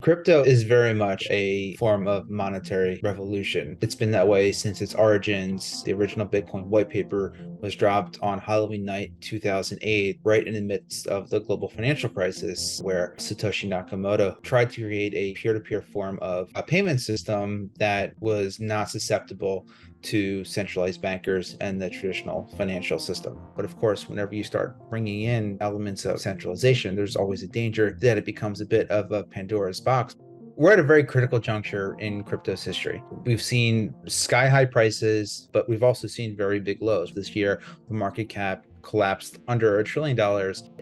Crypto is very much a form of monetary revolution. It's been that way since its origins. The original Bitcoin white paper was dropped on Halloween night 2008, right in the midst of the global financial crisis, where Satoshi Nakamoto tried to create a peer-to-peer form of a payment system that was not susceptible to centralized bankers and the traditional financial system. But of course, whenever you start bringing in elements of centralization, there's always a danger that it becomes a bit of a Pandora's box. We're at a very critical juncture in crypto's history. We've seen sky high prices, but we've also seen very big lows. This year, the market cap collapsed under $1 trillion.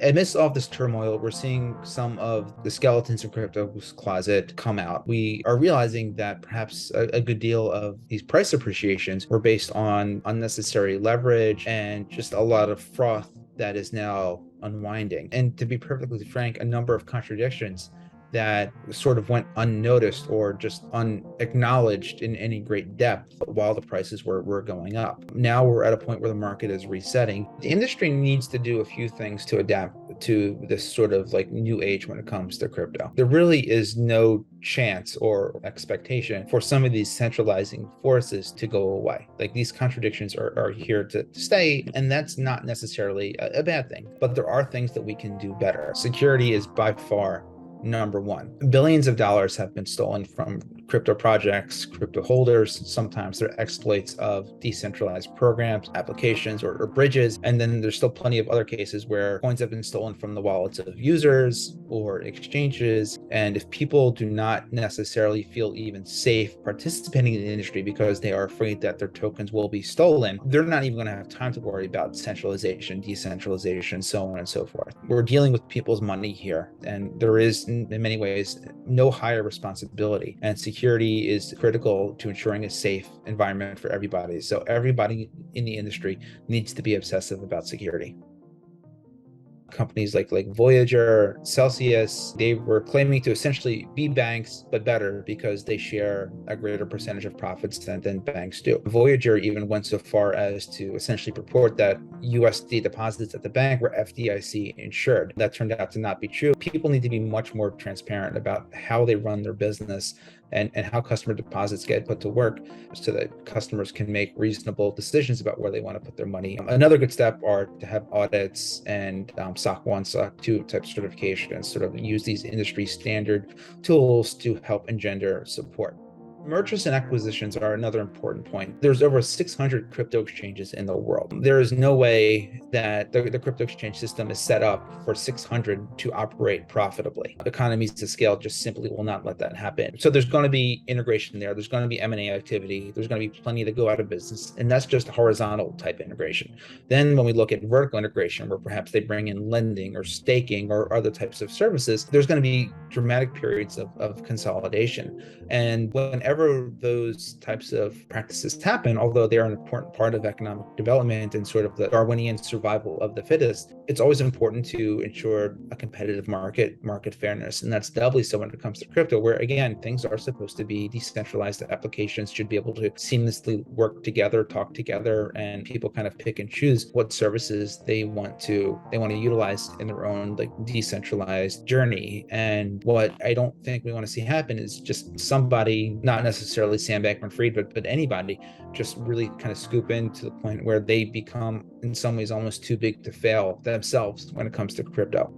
Amidst all of this turmoil, we're seeing some of the skeletons in crypto's closet come out. We are realizing that perhaps a good deal of these price appreciations were based on unnecessary leverage and just a lot of froth that is now unwinding. And to be perfectly frank, a number of contradictions that sort of went unnoticed or just unacknowledged in any great depth while the prices were going up. Now we're at a point where the market is resetting. The industry needs to do a few things to adapt to this sort of like new age when it comes to crypto. There really is no chance or expectation for some of these centralizing forces to go away. Like, these contradictions are here to stay, and that's not necessarily a bad thing. But there are things that we can do better. Security is by far number one. Billions of dollars have been stolen from crypto projects, crypto holders. Sometimes they're exploits of decentralized programs, applications, or bridges. And then there's still plenty of other cases where coins have been stolen from the wallets of users or exchanges. And if people do not necessarily feel even safe participating in the industry because they are afraid that their tokens will be stolen, they're not even going to have time to worry about centralization, decentralization, so on and so forth. We're dealing with people's money here, and there is in many ways no higher responsibility, and security is critical to ensuring a safe environment for everybody. So everybody in the industry needs to be obsessive about security. Companies like Voyager, Celsius, they were claiming to essentially be banks, but better because they share a greater percentage of profits than banks do. Voyager even went so far as to essentially purport that USD deposits at the bank were FDIC insured. That turned out to not be true. People need to be much more transparent about how they run their business and how customer deposits get put to work so that customers can make reasonable decisions about where they want to put their money. Another good step are to have audits and SOC 1, SOC 2 type certifications, sort of use these industry standard tools to help engender support. Mergers and acquisitions are another important point. There's over 600 crypto exchanges in the world. There is no way that the crypto exchange system is set up for 600 to operate profitably. Economies of scale just simply will not let that happen. So there's going to be integration there. There's going to be M&A activity. There's going to be plenty to go out of business. And that's just horizontal type integration. Then when we look at vertical integration, where perhaps they bring in lending or staking or other types of services, there's going to be dramatic periods of consolidation. And whenever those types of practices happen, although they are an important part of economic development and sort of the Darwinian survival of the fittest, it's always important to ensure a competitive market fairness. And that's doubly so when it comes to crypto, where again, things are supposed to be decentralized. Applications should be able to seamlessly work together, talk together, and people kind of pick and choose what services they want to utilize in their own like decentralized journey. And what I don't think we want to see happen is just somebody, not necessarily Sam Bankman-Fried, but anybody, just really kind of scoop in to the point where they become in some ways almost too big to fail themselves when it comes to crypto.